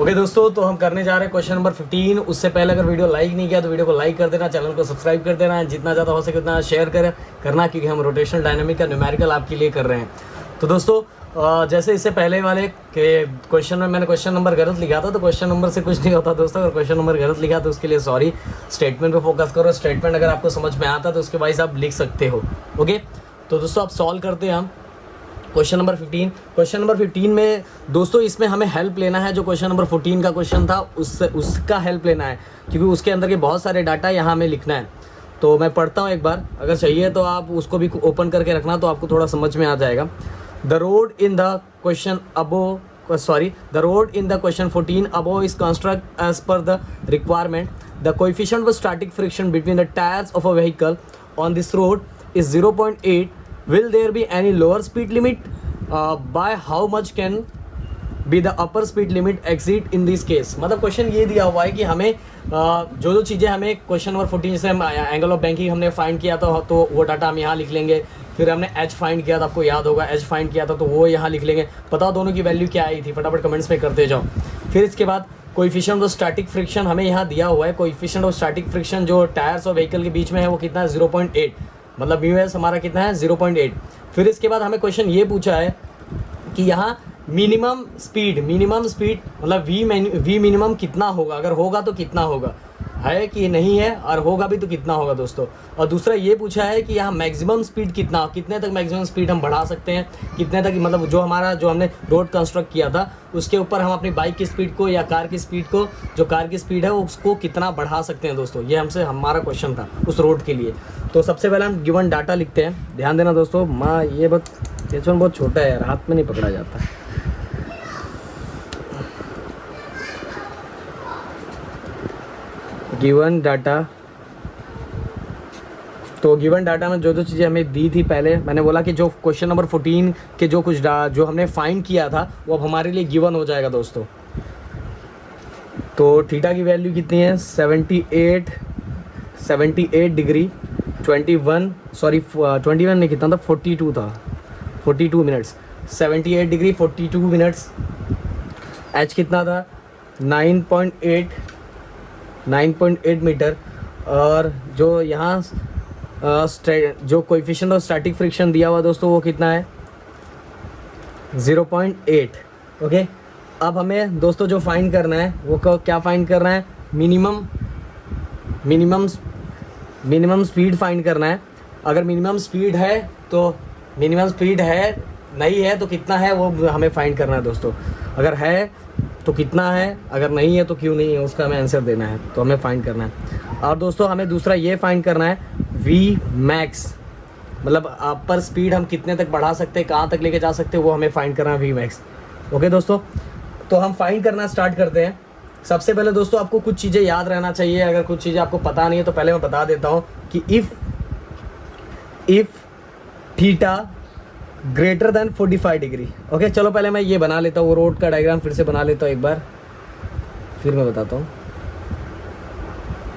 Okay दोस्तों, तो हम करने जा रहे हैं क्वेश्चन नंबर 15। उससे पहले अगर वीडियो लाइक नहीं किया तो वीडियो को लाइक कर देना, चैनल को सब्सक्राइब कर देना, जितना ज़्यादा हो सके उतना शेयर करना, क्योंकि हम रोटेशनल डायनामिक का न्यूमेरिकल आपके लिए कर रहे हैं। तो दोस्तों जैसे इससे पहले वाले के क्वेश्चन में मैंने क्वेश्चन नंबर गलत लिखा था, तो क्वेश्चन नंबर से कुछ नहीं होता दोस्तों। अगर क्वेश्चन नंबर गलत लिखा तो उसके लिए सॉरी। स्टेटमेंट पे फोकस करो, स्टेटमेंट अगर आपको समझ में आता तो उसके वाइज आप लिख सकते हो। ओके, तो दोस्तों आप सॉल्व करते हैं हम क्वेश्चन नंबर 15। क्वेश्चन नंबर 15 में दोस्तों इसमें हमें हेल्प लेना है, जो क्वेश्चन नंबर 14 का क्वेश्चन था उसका हेल्प लेना है, क्योंकि उसके अंदर के बहुत सारे डाटा यहाँ हमें लिखना है। तो मैं पढ़ता हूँ एक बार, अगर चाहिए तो आप उसको भी ओपन करके रखना, तो आपको थोड़ा समझ में आ जाएगा। The road in the question in the question 14 above is construct as per the requirement. The coefficient of static friction between the tires of a vehicle on this road is 0.8. Will there be any lower speed limit? By how much can be the upper speed limit exceed in this case? मतलब question ये दिया हुआ है कि हमें जो चीज़ें हमें क्वेश्चन नंबर 14 से एंगल ऑफ बैंकिंग हमने फाइंड किया था, तो वो डाटा हम यहाँ लिख लेंगे। फिर हमने एच फाइंड किया था, आपको याद होगा एच फाइंड किया था, तो वो यहाँ लिख लेंगे। पता दोनों की वैल्यू क्या आई थी, फटाफट कमेंट्स में करते जाओ। फिर इसके बाद कोएफिशिएंट ऑफ स्टैटिक फ्रिक्शन हमें यहाँ दिया हुआ है। कोएफिशिएंट ऑफ स्टैटिक फ्रिक्शन जो टायर्स और व्हीकल के बीच में है वो कितना है, 0.8। मतलब यूएस हमारा कितना है, 0.8। फिर इसके बाद हमें क्वेश्चन ये पूछा है कि यहाँ मिनिमम स्पीड मतलब वी मिनिमम कितना होगा, अगर होगा तो कितना होगा, है कि नहीं है, और होगा भी तो कितना होगा दोस्तों। और दूसरा ये पूछा है कि यहाँ मैक्सिमम स्पीड कितने तक मैक्सिमम स्पीड हम बढ़ा सकते हैं, कितने तक, मतलब जो हमने रोड कंस्ट्रक्ट किया था उसके ऊपर हम अपनी बाइक की स्पीड को या कार की स्पीड को, जो कार की स्पीड है उसको कितना बढ़ा सकते हैं दोस्तों। ये हमारा क्वेश्चन था उस रोड के लिए। तो सबसे पहले हम गिवन डाटा लिखते हैं, ध्यान देना दोस्तों। ये क्वेश्चन बहुत छोटा है यार, हाथ में नहीं पकड़ा जाता। गिवन डाटा, तो गिवन डाटा में जो चीज़ें हमें दी थी, पहले मैंने बोला कि जो क्वेश्चन नंबर 14 के जो हमने फाइंड किया था वो अब हमारे लिए गिवन हो जाएगा दोस्तों। तो थीटा की वैल्यू कितनी है, 78 डिग्री 21 नहीं, कितना था, 42 था, 42 मिनट्स, 78 डिग्री 42 मिनट्स। एच कितना था, 9.8 मीटर। और जो यहाँ जो कोएफिशिएंट ऑफ स्टैटिक फ्रिक्शन दिया हुआ दोस्तों वो कितना है, 0.8। ओके, अब हमें दोस्तों जो फाइंड करना है वो क्या फाइंड करना है, मिनिमम स्पीड फाइंड करना है। अगर मिनिमम स्पीड है तो नहीं है तो कितना है वो हमें फाइंड करना है दोस्तों। अगर है तो कितना है, अगर नहीं है तो क्यों नहीं है, उसका हमें आंसर देना है, तो हमें फाइंड करना है। और दोस्तों हमें दूसरा ये फाइंड करना है वी मैक्स, मतलब अपर स्पीड हम कितने तक बढ़ा सकते हैं, कहाँ तक लेके जा सकते हैं, वो हमें फाइंड करना है, वी मैक्स। ओके दोस्तों, तो हम फाइंड करना स्टार्ट करते हैं। सबसे पहले दोस्तों आपको कुछ चीज़ें याद रहना चाहिए, अगर कुछ चीज़ें आपको पता नहीं है तो पहले मैं बता देता हूँ कि if theta greater than 45 degree. Okay, चलो पहले मैं ये बना लेता हूँ, वो रोड का डायग्राम फिर से बना लेता हूँ एक बार, फिर मैं बताता हूँ।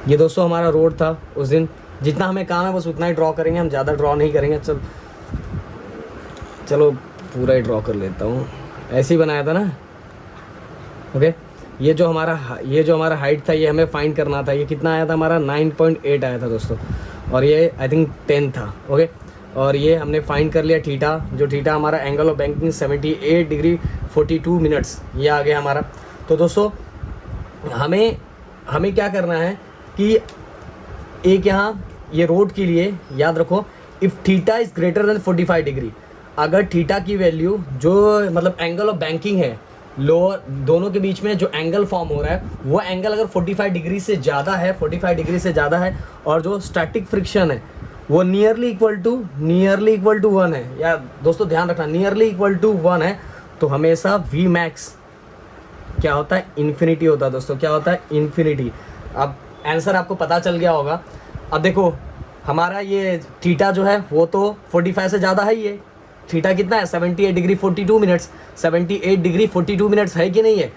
ये दोस्तों हमारा रोड था उस दिन, जितना हमें काम है बस उतना ही ड्रॉ करेंगे, हम ज़्यादा ड्रॉ नहीं करेंगे। चलो पूरा ही ड्रॉ कर लेता हूँ, ऐसे ही बनाया था ना। ओके, ये जो हमारा हाइट था ये हमें फाइंड करना था, ये कितना आया था हमारा, 9.8 आया था दोस्तों, और ये आई थिंक 10 था। ओके, और ये हमने फाइंड कर लिया थीटा, जो थीटा हमारा angle of banking 78 degree 42 minutes, ये आ गया हमारा। तो दोस्तों हमें क्या करना है कि एक यहाँ ये रोड के लिए याद रखो, if theta is greater than 45 degree, अगर थीटा की वैल्यू जो मतलब एंगल ऑफ बैंकिंग है लोअर, दोनों के बीच में जो एंगल फॉर्म हो रहा है वो एंगल अगर 45 डिग्री से ज़्यादा है, और जो स्टैटिक फ्रिक्शन है वो नियरली इक्वल टू 1 है, या दोस्तों ध्यान रखना नियरली इक्वल टू 1 है, तो हमेशा वी मैक्स क्या होता है, इन्फिनिटी होता है दोस्तों। क्या होता है, इन्फिनिटी। अब आंसर आपको पता चल गया होगा। अब देखो हमारा ये थीटा जो है वो तो 45 से ज़्यादा है, ये थीटा कितना है, 78 डिग्री 42 मिनट्स, 78 डिग्री 42 मिनट्स है कि नहीं है।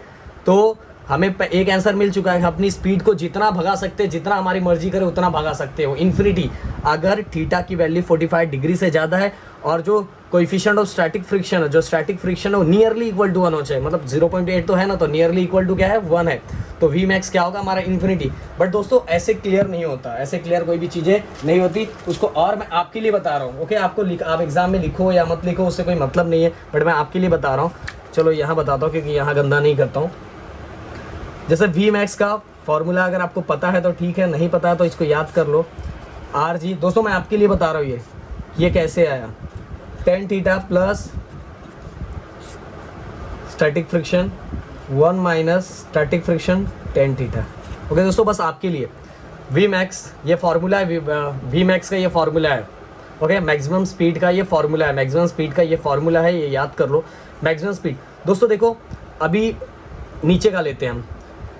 तो हमें एक आंसर मिल चुका है, अपनी स्पीड को जितना भगा सकते हैं, जितना हमारी मर्जी करे उतना भगा सकते हो इन्फिनिटी, अगर थीटा की वैल्यू 45 डिग्री से ज़्यादा है और जो कोएफिशिएंट ऑफ स्टैटिक फ्रिक्शन है, जो स्टैटिक फ्रिक्शन है वो नियरली इक्वल टू 1 हो चाहिए, मतलब 0.8 तो है ना, तो नियरली इक्वल टू क्या है 1 है, तो वी मैक्स क्या होगा हमारा इन्फिनिटी। बट दोस्तों ऐसे क्लियर नहीं होता, ऐसे क्लियर कोई भी चीज़ें नहीं होती उसको, और मैं आपके लिए बता रहा हूँ। ओके, आपको आप एग्जाम में लिखो या मत लिखो उससे कोई मतलब नहीं है, बट मैं आपके लिए बता रहा हूँ। चलो यहाँ बताता हूँ क्योंकि यहाँ गंदा नहीं करता हूँ। जैसे वी मैक्स का फॉर्मूला अगर आपको पता है तो ठीक है, नहीं पता है तो इसको याद कर लो। आर जी दोस्तों मैं आपके लिए बता रहा हूँ ये कैसे आया, tan theta plus static friction 1 minus static friction tan theta. Okay दोस्तों, बस आपके लिए वी मैक्स ये फॉर्मूला है, वी मैक्स का ये फॉर्मूला है। ओके, मैक्सिमम स्पीड का ये फॉर्मूला है, मैक्सिमम स्पीड का ये फॉर्मूला है, ये याद कर लो। मैक्सिमम स्पीड दोस्तों देखो, अभी नीचे का लेते हैं हम,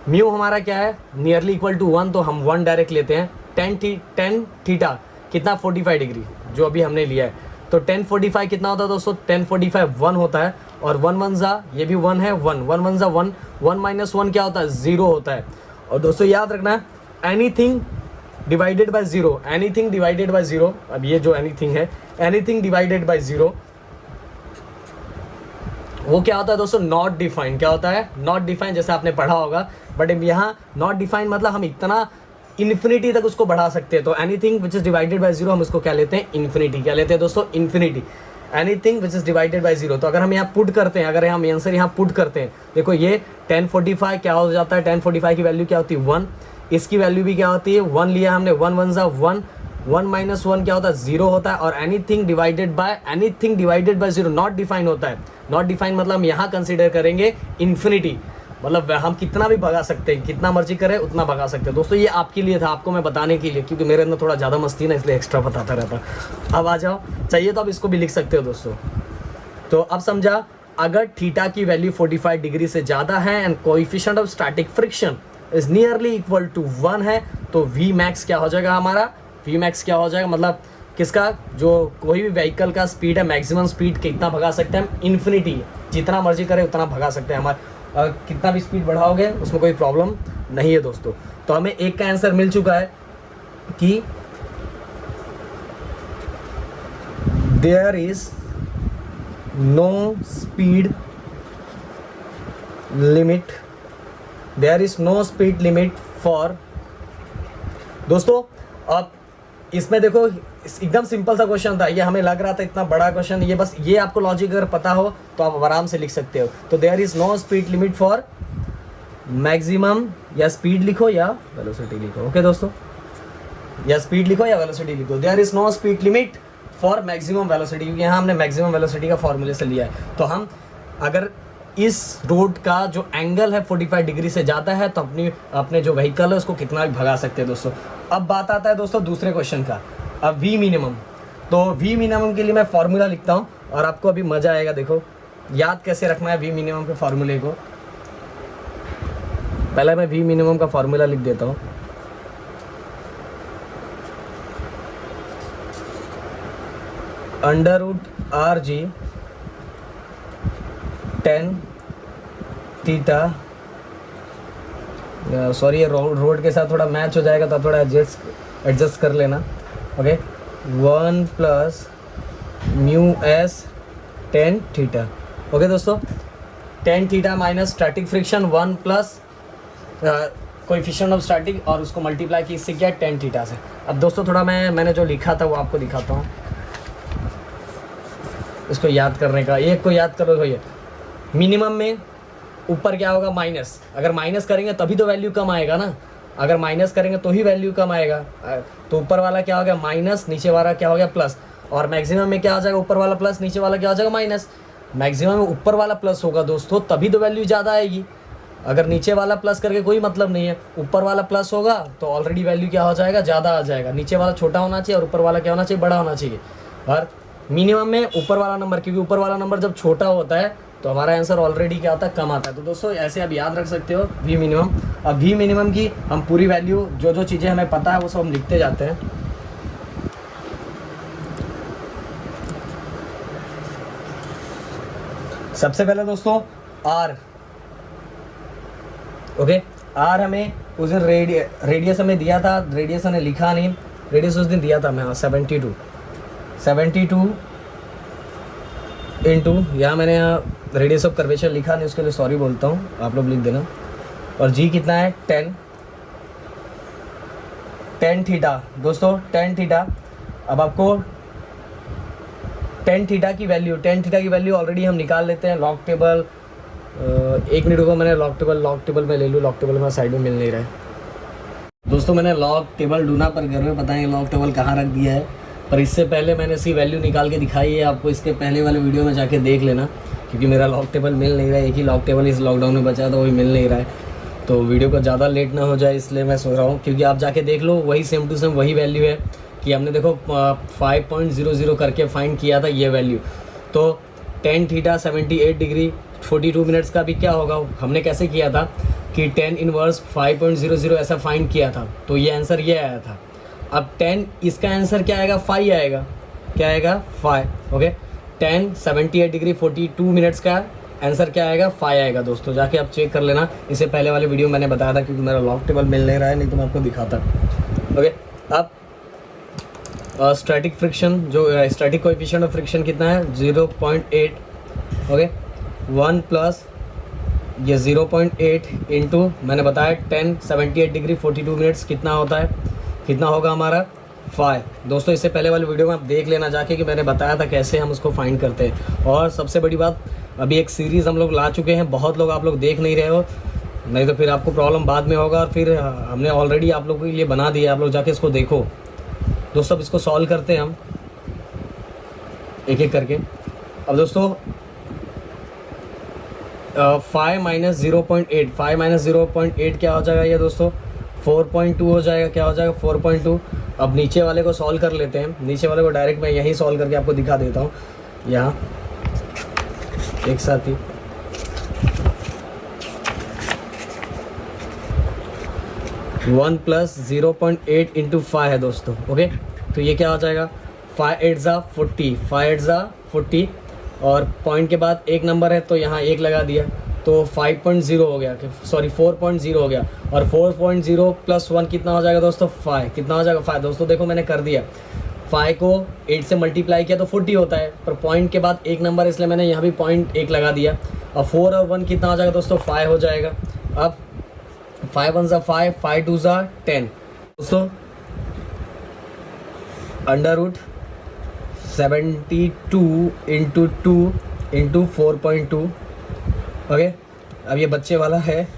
म्यू हमारा क्या है नियरली इक्वल टू 1, तो हम 1 डायरेक्ट लेते हैं। टेन थीटा कितना 45 डिग्री जो अभी हमने लिया है, तो 1045 कितना होता है दोस्तों, 1045 1 होता है, और 1 1 जा ये भी 1 है, 1 1 1 जा 1, 1 माइनस 1 क्या होता है 0 होता है। और दोस्तों याद रखना anything divided by 0, anything divided by 0, अब ये जो एनीथिंग है एनीथिंग डिवाइडेड बाय 0 वो क्या होता है दोस्तों नॉट डिफाइंड, क्या होता है नॉट डिफाइंड, जैसे आपने पढ़ा होगा। बट यहाँ नॉट डिफाइंड मतलब हम इतना इन्फिनिटी तक उसको बढ़ा सकते हैं, तो anything which is divided by 0 हम इसको क्या लेते हैं इन्फिनिटी, क्या लेते हैं दोस्तों infinity, anything which is divided by 0। तो अगर हम यहाँ पुट करते हैं, अगर हम आंसर यहाँ पुट करते हैं, देखो ये 1045 क्या हो जाता है, 1045 की वैल्यू क्या होती है 1, इसकी वैल्यू भी क्या होती है 1 लिया हमने, 1 1 जा 1, 1 माइनस 1 क्या होता है 0 होता है, और anything divided by 0 not define होता है। नॉट डिफाइन मतलब हम यहाँ कंसिडर करेंगे इन्फिनिटी, मतलब हम कितना भी भगा सकते हैं, कितना मर्जी करें उतना भगा सकते हैं। दोस्तों ये आपके लिए था, आपको मैं बताने के लिए, क्योंकि मेरे अंदर थोड़ा ज़्यादा मस्ती ना, इसलिए एक्स्ट्रा बताता रहता। अब आ जाओ, चाहिए तो आप इसको भी लिख सकते हो दोस्तों। तो अब समझा, अगर थीटा की वैल्यू 45 डिग्री से ज़्यादा है and coefficient of static friction is nearly equal to 1 है, तो वी मैक्स क्या हो जाएगा हमारा, वी मैक्स क्या हो जाएगा मतलब किसका, जो कोई भी व्हीकल का स्पीड है, मैक्सिमम स्पीड कितना भगा सकते हैं हम इन्फिनिटी, जितना मर्जी करें उतना भगा सकते हैं हमारे, कितना भी स्पीड बढ़ाओगे उसमें कोई प्रॉब्लम नहीं है दोस्तों। तो हमें एक का आंसर मिल चुका है कि there is no speed limit, there is no speed limit for. दोस्तों अब इसमें देखो एकदम सिंपल सा क्वेश्चन था ये, हमें लग रहा था इतना बड़ा क्वेश्चन, ये बस ये आपको लॉजिक अगर पता हो तो आप आराम से लिख सकते हो। तो there is no speed limit for maximum, या स्पीड लिखो या वेलोसिटी लिखो। ओके दोस्तों, या स्पीड लिखो या वेलोसिटी लिखो, there is no speed limit for maximum velocity, क्योंकि यहाँ हमने मैक्सिमम वेलोसिटी का फॉर्मूले से लिया है। तो हम अगर इस रोड का जो एंगल है 45 डिग्री से ज़्यादा है तो अपने जो व्हीकल है उसको कितना भी भगा सकते हैं दोस्तों। अब बात आता है दोस्तों दूसरे क्वेश्चन का, अब वी मिनिमम। तो वी मिनिमम के लिए मैं फार्मूला लिखता हूँ और आपको अभी मज़ा आएगा, देखो याद कैसे रखना है वी मिनिमम के फार्मूले को। पहले मैं वी मिनिमम का फार्मूला लिख देता हूँ। √RG 10 थीटा, सॉरी ये रोड के साथ थोड़ा मैच हो जाएगा तो थोड़ा एडजस्ट कर लेना। Okay, 1 plus mu S 10 theta. Okay दोस्तों, 10 theta minus static friction 1 plus coefficient of static, और उसको मल्टीप्लाई की इससे क्या 10 थीटा से। अब दोस्तों थोड़ा मैंने जो लिखा था वो आपको दिखाता हूँ, इसको याद करने का, एक को याद करो भैया। मिनिमम में ऊपर क्या होगा माइनस, अगर माइनस करेंगे तभी तो वैल्यू कम आएगा ना, अगर माइनस करेंगे तो ही वैल्यू कम आएगा। तो ऊपर वाला क्या हो गया माइनस, नीचे वाला क्या हो गया प्लस, और मैक्सिमम में क्या आ जाएगा ऊपर वाला प्लस, नीचे वाला क्या हो जाएगा माइनस। मैक्सिमम में ऊपर वाला प्लस होगा दोस्तों तभी तो वैल्यू ज़्यादा आएगी, अगर नीचे वाला प्लस करके कोई मतलब नहीं है। ऊपर वाला प्लस होगा तो ऑलरेडी वैल्यू क्या हो जाएगा ज़्यादा आ जाएगा, नीचे वाला छोटा होना चाहिए और ऊपर वाला क्या होना चाहिए बड़ा होना चाहिए। और मिनिमम में ऊपर वाला नंबर, क्योंकि ऊपर वाला नंबर जब छोटा होता है तो हमारा आंसर ऑलरेडी क्या होता है कम आता है। तो दोस्तों ऐसे आप याद रख सकते हो वी मिनिमम। अब वी मिनिमम की हम पूरी वैल्यू जो जो चीज़ें हमें पता है वो सब हम लिखते जाते हैं। सबसे पहले दोस्तों ओके। आर हमें उस दिन रेडियस हमें दिया था, रेडियस हमें लिखा नहीं, रेडियस उस दिन दिया था मैं 72 इंटू, यहाँ मैंने यहाँ रेडियस ऑफ कर्वेचर लिखा नहीं, उसके लिए सॉरी बोलता हूँ, आप लोग लिख देना। और जी कितना है 10 थीटा दोस्तों, 10 थीटा। अब आपको 10 थीटा की वैल्यू ऑलरेडी हम निकाल लेते हैं। लॉग टेबल, एक मिनट को मैंने लॉग टेबल में ले लूँ, लॉग टेबल में साइड में मिल नहीं रहा है दोस्तों। मैंने लॉग टेबल ढूंढा पर घर में पता नहीं लॉग टेबल कहाँ रख दिया है, पर इससे पहले मैंने इसकी वैल्यू निकाल के दिखाई है आपको, इसके पहले वाले वीडियो में जाके देख लेना, क्योंकि मेरा लॉग टेबल मिल नहीं रहा है। एक ही लॉग टेबल इस लॉकडाउन में बचा था, वही मिल नहीं रहा है, तो वीडियो को ज़्यादा लेट ना हो जाए इसलिए मैं सोच रहा हूँ, क्योंकि आप जाके देख लो वही सेम टू सेम वही वैल्यू है कि हमने देखो 5.00 करके फाइंड किया था ये वैल्यू। तो 10 थीटा 78 डिग्री 42 मिनट्स का भी क्या होगा, हमने कैसे किया था कि 10 इनवर्स 5.00 ऐसा फाइंड किया था, तो ये आंसर ये आया था। अब 10 इसका आंसर क्या आएगा, 5 आएगा, क्या आएगा 5, ओके। 10 78 डिग्री 42 मिनट्स का आंसर क्या आएगा, 5 आएगा दोस्तों, जाके आप चेक कर लेना। इससे पहले वाले वीडियो मैंने बताया था, क्योंकि मेरा लॉग टेबल मिल नहीं रहा है, नहीं तो मैं आपको दिखाता, ओके। अब स्टैटिक फ्रिक्शन, जो स्टैटिक कोएफिशिएंट ऑफ फ्रिक्शन कितना है 0.8, ओके। 1 प्लस ये 0.8 इंटू मैंने बताया 10 78 डिग्री 42 मिनट्स कितना होता है, कितना होगा हमारा 5 दोस्तों। इससे पहले वाले वीडियो में आप देख लेना जाके कि मैंने बताया था कैसे हम उसको फाइंड करते हैं। और सबसे बड़ी बात, अभी एक सीरीज़ हम लोग ला चुके हैं, बहुत लोग आप लोग देख नहीं रहे हो, नहीं तो फिर आपको प्रॉब्लम बाद में होगा। और फिर हमने ऑलरेडी आप लोगों के लिए बना दिया, आप लोग जाके इसको देखो दोस्तों। अब इसको सॉल्व करते हैं हम एक एक करके। अब दोस्तों 5 माइनस 0.8, 5 माइनस 0.8 क्या हो जाएगा ये दोस्तों 4.2 हो जाएगा, क्या हो जाएगा 4.2। अब नीचे वाले को सॉल्व कर लेते हैं, नीचे वाले को डायरेक्ट मैं यहीं सॉल्व करके आपको दिखा देता हूँ यहाँ एक साथ ही। वन प्लस 0.8 इंटू 5 है दोस्तों, ओके। तो ये क्या हो जाएगा 5 8 ज़ा 40, 5 8 ज़ा 40, और पॉइंट के बाद एक नंबर है तो यहाँ एक लगा दिया, तो 5.0 हो गया, सॉरी 4.0 हो गया। और 4.0 प्लस 1 कितना हो जाएगा दोस्तों 5, कितना हो जाएगा 5 दोस्तों। देखो मैंने कर दिया, 5 को 8 से मल्टीप्लाई किया तो 40 होता है, पर पॉइंट के बाद एक नंबर इसलिए मैंने यहाँ भी पॉइंट एक लगा दिया। अब 4 और 1 कितना हो जाएगा दोस्तों 5 हो जाएगा। अब 5 1 ज़ा 5, 5 2 ज़ा 10 दोस्तों, under root 72 into 2 into 4.2, okay. अब ये बच्चे वाला है,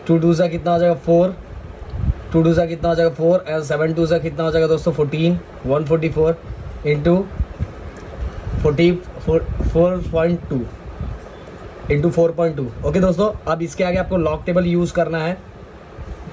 2 2 ज़ा कितना हो जाएगा 4, 2 2 ज़ा कितना हो जाएगा 4, एंड 7 2 ज़ा कितना हो जाएगा दोस्तों 14, 144 इंटू 4.2 इंटू 4.2, ओके दोस्तों। अब इसके आगे आपको लॉग टेबल यूज़ करना है,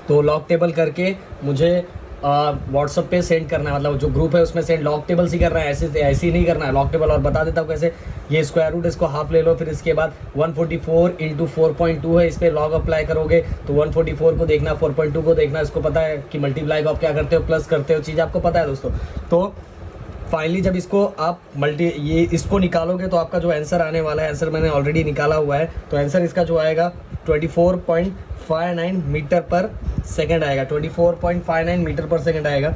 तो लॉग टेबल करके मुझे व्हाट्सअप पे सेंड करना है, मतलब जो ग्रुप है उसमें सेंड, लॉग टेबल ही करना है, ऐसे ही नहीं करना है लॉग टेबल। और बता देता हूँ कैसे, ये स्क्वायर रूट इसको हाफ ले लो, फिर इसके बाद 144 इंटू 4.2 है, इस पर लॉग अप्लाई करोगे तो 144 को देखना, 4.2 को देखना, इसको पता है कि मल्टीप्लाई को आप क्या करते हो, प्लस करते हो, चीज़ आपको पता है दोस्तों। तो फाइनली जब इसको आप इसको निकालोगे तो आपका जो आंसर आने वाला है, आंसर मैंने ऑलरेडी निकाला हुआ है, तो आंसर इसका जो आएगा 24.59 मीटर पर सेकंड आएगा, 24.59 मीटर पर सेकंड आएगा।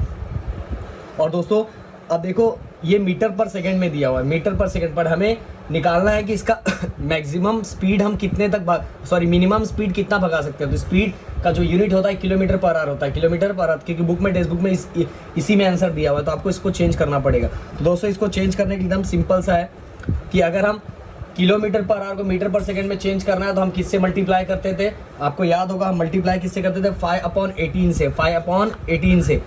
और दोस्तों अब देखो ये मीटर पर सेकंड में दिया हुआ है, मीटर पर सेकंड पर हमें निकालना है कि इसका मैक्सिमम स्पीड हम कितने तक मिनिमम स्पीड कितना भगा सकते हैं। तो स्पीड का जो यूनिट होता है किलोमीटर पर आवर होता है, किलोमीटर पर आवर, क्योंकि बुक में टेक्स्ट बुक में इसी में आंसर दिया हुआ है, तो आपको इसको चेंज करना पड़ेगा। तो दोस्तों इसको चेंज करने के एकदम सिंपल सा है कि अगर हम किलोमीटर पर आवर को मीटर पर सेकंड में चेंज करना है तो हम किससे मल्टीप्लाई करते थे, आपको याद होगा हम मल्टीप्लाई किससे करते थे 5/18 से, 5/18 से।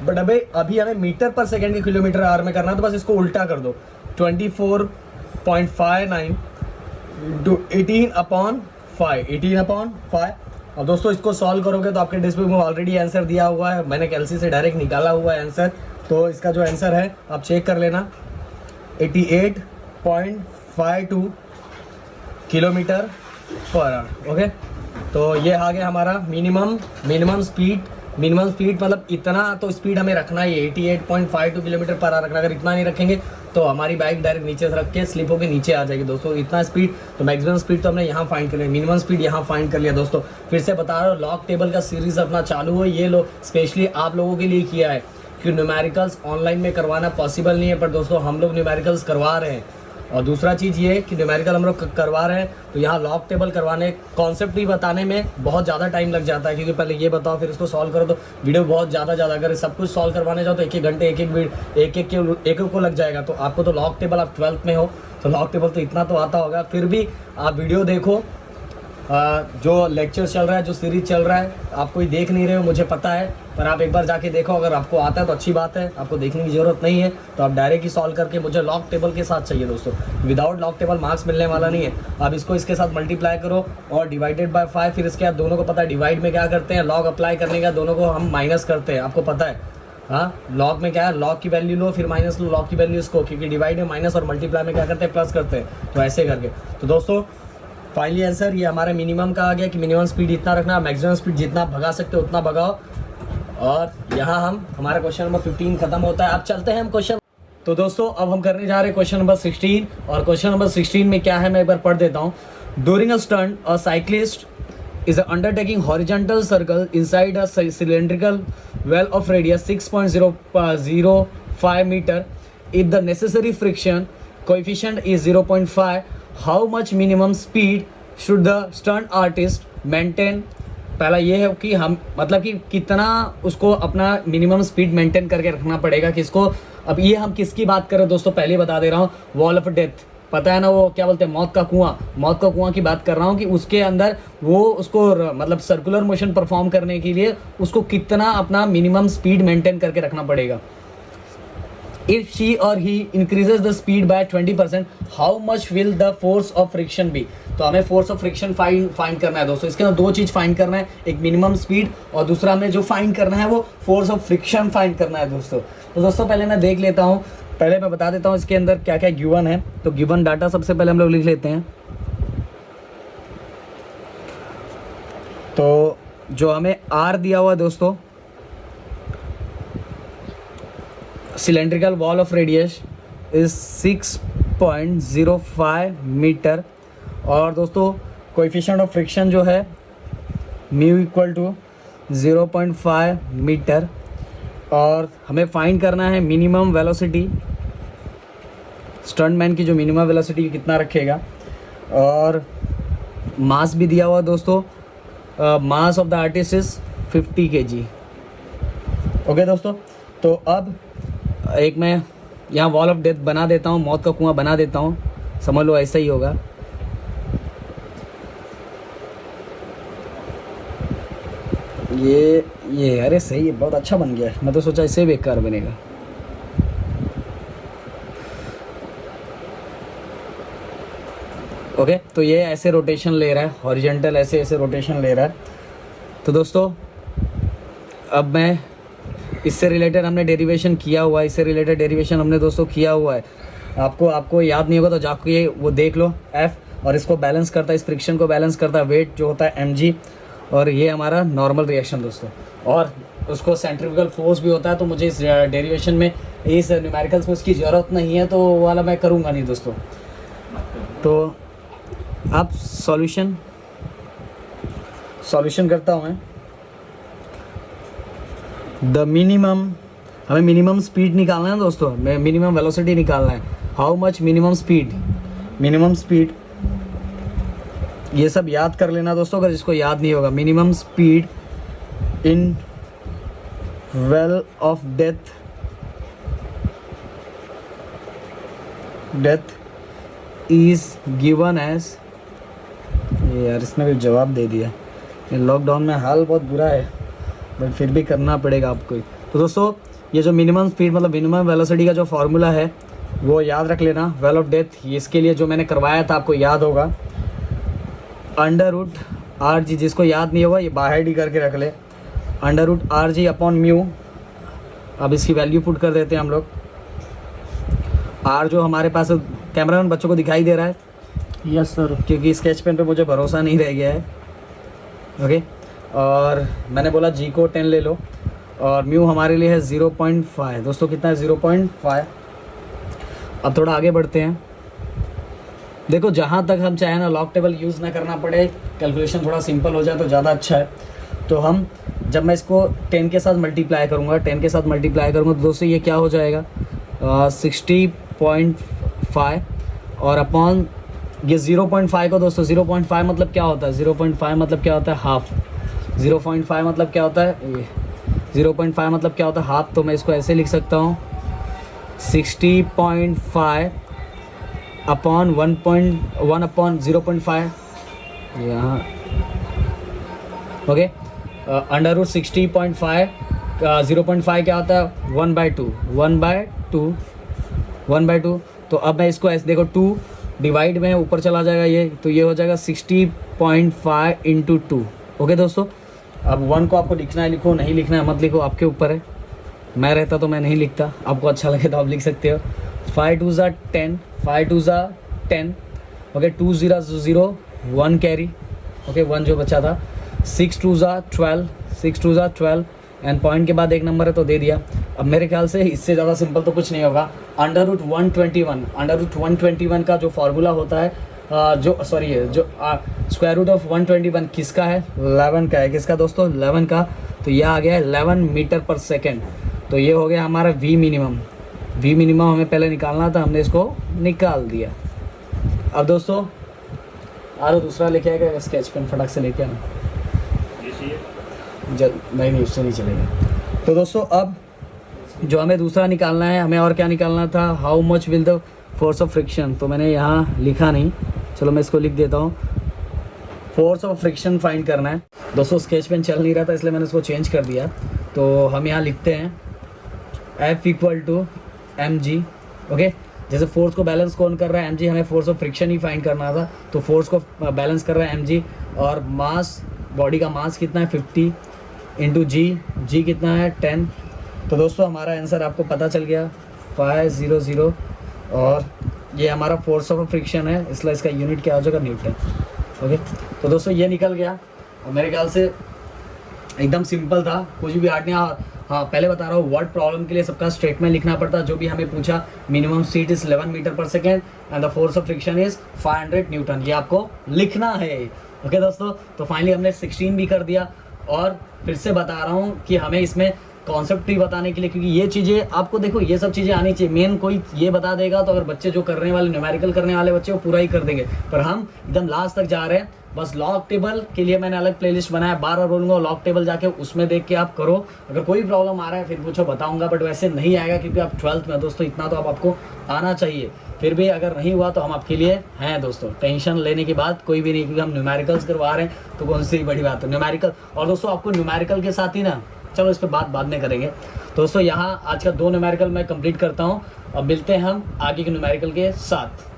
बट अभी हमें मीटर पर सेकंड के किलोमीटर आवर में करना है, तो बस इसको उल्टा कर दो, 24.59 इंटू 18/5। और दोस्तों इसको सॉल्व करोगे तो आपके टेक्स्ट बुक में ऑलरेडी आंसर दिया हुआ है, मैंने कैलसी से डायरेक्ट निकाला हुआ है आंसर, तो इसका जो आंसर है आप चेक कर लेना 88.52 किलोमीटर पर आवर, ओके। तो ये आ गया हमारा मिनिमम स्पीड मतलब इतना तो स्पीड हमें रखना ही है, 88.52 किलोमीटर पर आवर रखना। अगर इतना नहीं रखेंगे तो हमारी बाइक डायरेक्ट नीचे से रख के स्लिप होकर नीचे आ जाएगी दोस्तों। इतना स्पीड, तो मैक्सिमम स्पीड तो हमने यहाँ फाइंड कर लिया, मिनिमम स्पीड यहाँ फाइंड कर लिया दोस्तों। फिर से बता रहा हूँ, लॉग टेबल का सीरीज अपना चालू है, ये लो स्पेशली आप लोगों के लिए किया है कि न्यूमेरिकल्स ऑनलाइन में करवाना पॉसिबल नहीं है, पर दोस्तों हम लोग न्यूमेरिकल्स करवा रहे हैं। और दूसरा चीज़ ये है कि न्यूमेरिकल हम लोग करवा रहे हैं, तो यहाँ लॉग टेबल करवाने कॉन्सेप्ट ही बताने में बहुत ज़्यादा टाइम लग जाता है, क्योंकि पहले ये बताओ फिर इसको सॉल्व करो, तो वीडियो बहुत ज़्यादा अगर सब कुछ सॉल्व करवाने जाओ तो एक घंटे एक को लग जाएगा। तो आपको तो लॉग टेबल, आप 12th में हो तो लॉग टेबल तो इतना तो आता होगा, फिर भी आप वीडियो देखो। जो लेक्चर चल रहा है, जो सीरीज चल रहा है, आप कोई देख नहीं रहे हो मुझे पता है, पर आप एक बार जाके देखो। अगर आपको आता है तो अच्छी बात है, आपको देखने की ज़रूरत नहीं है तो आप डायरेक्ट ही सॉल्व करके, मुझे लॉग टेबल के साथ चाहिए दोस्तों, विदाउट लॉग टेबल मार्क्स मिलने वाला नहीं है। आप इसको इसके साथ मल्टीप्लाई करो और डिवाइडेड बाय 5, फिर इसके बाद दोनों को पता है डिवाइड में क्या करते हैं, लॉग अप्लाई करने का दोनों को हम माइनस करते हैं, आपको पता है। हाँ, लॉग में क्या है, लॉग की वैल्यू लो फिर माइनस लो लॉग की वैल्यू इसको, क्योंकि डिवाइड में माइनस और मल्टीप्लाई में क्या करते हैं, प्लस करते हैं, तो ऐसे करके। तो दोस्तों फाइनली आंसर ये हमारे मिनिमम का आ गया कि मिनिमम स्पीड इतना रखना, मैक्सिमम स्पीड जितना भगा सकते हो उतना भगाओ। और यहाँ हमारा क्वेश्चन नंबर 15 खत्म होता है। अब चलते हैं हम क्वेश्चन, तो दोस्तों अब हम करने जा रहे हैं क्वेश्चन नंबर 16। और क्वेश्चन नंबर 16 में क्या है मैं एक बार पढ़ देता हूँ। During a stunt a cyclist is undertaking horizontal circle inside a cylindrical well of radius 6.005 meter. If the necessary friction coefficient is 0.5, how much minimum speed should the stunt artist maintain? पहला ये है कि हम मतलब कि कितना उसको अपना मिनिमम स्पीड मेंटेन करके रखना पड़ेगा किसको। अब ये हम किसकी बात कर रहे हैं दोस्तों, पहले बता दे रहा हूँ, वॉल ऑफ डेथ, पता है ना वो क्या बोलते हैं, मौत का कुआं की बात कर रहा हूँ कि उसके अंदर वो उसको मतलब सर्कुलर मोशन परफॉर्म करने के लिए उसको कितना अपना मिनिमम स्पीड मेंटेन करके रखना पड़ेगा। If she or he increases the speed by 20%, how much will the force of friction be. तो हमें फोर्स ऑफ फ्रिक्शन फाइंड करना है दोस्तों। इसके अंदर दो चीज़ फाइंड करना है, एक मिनिमम स्पीड और दूसरा हमें जो फाइंड करना है वो फोर्स ऑफ फ्रिक्शन फाइंड करना है दोस्तों। तो दोस्तों पहले मैं देख लेता हूँ, पहले मैं बता देता हूँ इसके अंदर क्या क्या गिवन है। तो गिवन डाटा सबसे पहले हम लोग लिख लेते हैं। तो जो हमें आर दिया हुआ दोस्तों, cylindrical wall of radius is 6.05 metre. और दोस्तों कोएफिशिएंट ऑफ फ्रिक्शन जो है म्यू इक्वल टू 0.5 मीटर। और हमें फाइंड करना है मिनिमम वेलोसिटी, स्टंटमैन की जो मिनिमम वेलोसिटी कितना रखेगा। और मास भी दिया हुआ दोस्तों, mass of the artist is 50 kg। Okay दोस्तों, तो अब एक मैं यहाँ वॉल ऑफ डेथ बना देता हूँ, मौत का कुआं बना देता हूँ, समझ लो ऐसा ही होगा। ये अरे सही है, बहुत अच्छा बन गया है, मैं तो सोचा इससे बेकार बनेगा। ओके, तो ये ऐसे रोटेशन ले रहा है, हॉरिजॉन्टल ऐसे रोटेशन ले रहा है। तो दोस्तों अब मैं इससे रिलेटेड हमने डेरिवेशन किया हुआ है, इससे रिलेटेड डेरिवेशन हमने दोस्तों किया हुआ है। आपको याद नहीं होगा तो जाके वो देख लो। एफ और इसको बैलेंस करता है, इस फ्रिक्शन को बैलेंस करता है वेट जो होता है mg, और ये हमारा नॉर्मल रिएक्शन दोस्तों। और उसको सेंट्रीफ्यूगल फोर्स भी होता है। तो मुझे इस डेरिवेशन में, इस न्यूमेरिकल्स में उसकी ज़रूरत नहीं है, तो वो वाला मैं करूँगा नहीं दोस्तों। तो अब सॉल्यूशन करता हूँ मैं। द मिनिमम, हमें मिनिमम स्पीड निकालना है दोस्तों, मिनिमम वेलोसिटी निकालना है। हाउ मच मिनिमम स्पीड, ये सब याद कर लेना दोस्तों अगर जिसको याद नहीं होगा। Minimum speed in well of death is given as, यार इसने भी जवाब दे दिया। लॉकडाउन में हाल बहुत बुरा है, बट फिर भी करना पड़ेगा आपको। तो दोस्तों ये जो मिनिमम स्पीड मतलब मिनिमम वेलोसिटी का जो फार्मूला है वो याद रख लेना। वेल ऑफ डेथ, ये इसके लिए जो मैंने करवाया था आपको याद होगा, √RG, जिसको याद नहीं होगा ये बाहर ही करके रख ले, √RG अपॉन म्यू। अब इसकी वैल्यू पुट कर देते हैं हम लोग। आर जो हमारे पास, कैमरामैन बच्चों को दिखाई दे रहा है? Yes sir. क्योंकि स्केच पेन पे मुझे भरोसा नहीं रह गया है। ओके, और मैंने बोला जी को 10 ले लो, और म्यू हमारे लिए है 0.5 दोस्तों। कितना है? 0.5। अब थोड़ा आगे बढ़ते हैं। देखो जहाँ तक हम चाहे ना लॉक टेबल यूज़ ना करना पड़े, कैलकुलेशन थोड़ा सिंपल हो जाए तो ज़्यादा अच्छा है। तो हम जब मैं इसको 10 के साथ मल्टीप्लाई करूँगा, 10 के साथ मल्टीप्लाई करूँगा तो दोस्तों ये क्या हो जाएगा 60.5 और अपॉन ये 0.5 को दोस्तों 0.5 मतलब क्या होता है, 0.5 मतलब क्या होता है हाफ, 0.5 मतलब क्या होता है, 0.5 मतलब क्या होता है हाफ। तो मैं इसको ऐसे लिख सकता हूँ 60.5 अपॉन 1.1 अपॉन 0.5 यहाँ, ओके। अंडर रूट 60.5 0.5 क्या होता है 1/2, 1/2। तो अब मैं इसको ऐसे देखो 2 डिवाइड में ऊपर चला जाएगा ये, तो ये हो जाएगा 60.5 इंटू 2। ओके दोस्तों, अब 1 को आपको लिखना है लिखो, नहीं लिखना है मत लिखो, आपके ऊपर है। मैं रहता तो मैं नहीं लिखता, आपको अच्छा लगे तो आप लिख सकते हो। 5 2 ज़ा 10, 5 2 ज़ा 10, ओके। 2 0 0 1 कैरी, ओके 1 जो बचा था। 6 2 ज़ा 12, 6 2 ज़ा 12 एंड पॉइंट के बाद एक नंबर है तो दे दिया। अब मेरे ख्याल से इससे ज़्यादा सिंपल तो कुछ नहीं होगा। अंडर रूट 121 का जो फार्मूला होता है जो स्क्वायर रूट ऑफ 121 किसका है 11 का है। किसका दोस्तों 11 का। तो यह आ गया है 11 मीटर पर सेकेंड। तो ये हो गया हमारा वी मिनिमम हमें पहले निकालना था, हमने इसको निकाल दिया। अब दोस्तों आरो दूसरा लेके आएगा स्केच पेन फटाक से लेके आना। नहीं उससे नहीं चलेगा। तो दोस्तों अब जो हमें दूसरा निकालना है, हमें और क्या निकालना था, how much will the force of friction. तो मैंने यहाँ लिखा नहीं, चलो मैं इसको लिख देता हूँ। फोर्स ऑफ फ्रिक्शन फाइंड करना है दोस्तों। स्केच पेन चल नहीं रहा था इसलिए मैंने इसको चेंज कर दिया। तो हम यहाँ लिखते हैं F equal to mg, okay. जैसे फोर्स को बैलेंस कौन कर रहा है mg, हमें फोर्स ऑफ फ्रिक्शन ही फाइंड करना था। तो फोर्स को बैलेंस कर रहा है mg और मास, बॉडी का मास कितना है 50 इंटू जी कितना है 10। तो दोस्तों हमारा आंसर आपको पता चल गया 500 और ये हमारा फोर्स ऑफ फ्रिक्शन है, इसलिए इसका यूनिट क्या हो जाएगा न्यूटन, ओके। तो दोस्तों ये निकल गया और मेरे ख्याल से एकदम सिंपल था, कुछ भी हार्ड नहीं। हाँ पहले बता रहा हूँ वर्ड प्रॉब्लम के लिए सबका स्टेटमेंट लिखना पड़ता है। जो भी हमें पूछा मिनिमम स्पीड इज़ 11 मीटर पर second and the force of friction is 500 Newton, ये आपको लिखना है, ओके दोस्तों। तो फाइनली हमने 16 भी कर दिया और फिर से बता रहा हूँ कि हमें इसमें कॉन्सेप्ट ही बताने के लिए, क्योंकि ये चीज़ें आपको देखो ये सब चीज़ें आनी चाहिए। मेन कोई ये बता देगा तो अगर बच्चे जो करने वाले न्यूमेरिकल करने वाले बच्चे वो पूरा ही कर देंगे, पर हम एकदम लास्ट तक जा रहे हैं। बस लॉग टेबल के लिए मैंने अलग प्लेलिस्ट बनाया, 12 बोलूँगा लॉग टेबल जाके उसमें देख के आप करो। अगर कोई प्रॉब्लम आ रहा है फिर पूछो बताऊंगा, बट वैसे नहीं आएगा क्योंकि आप 12th में दोस्तों, इतना तो आपको आना चाहिए। फिर भी अगर नहीं हुआ तो हम आपके लिए हैं दोस्तों, टेंशन लेने की बात कोई भी नहीं, क्योंकि हम न्यूमेरिकल्स करवा रहे हैं तो कौन सी बड़ी बात है न्यूमेरिकल। और दोस्तों आपको न्यूमेरिकल के साथ ही ना, चलो इस पर बात बाद में करेंगे दोस्तों। यहाँ आज का 2 न्यूमेरिकल मैं कंप्लीट करता हूँ और मिलते हैं हम आगे के न्यूमेरिकल के साथ।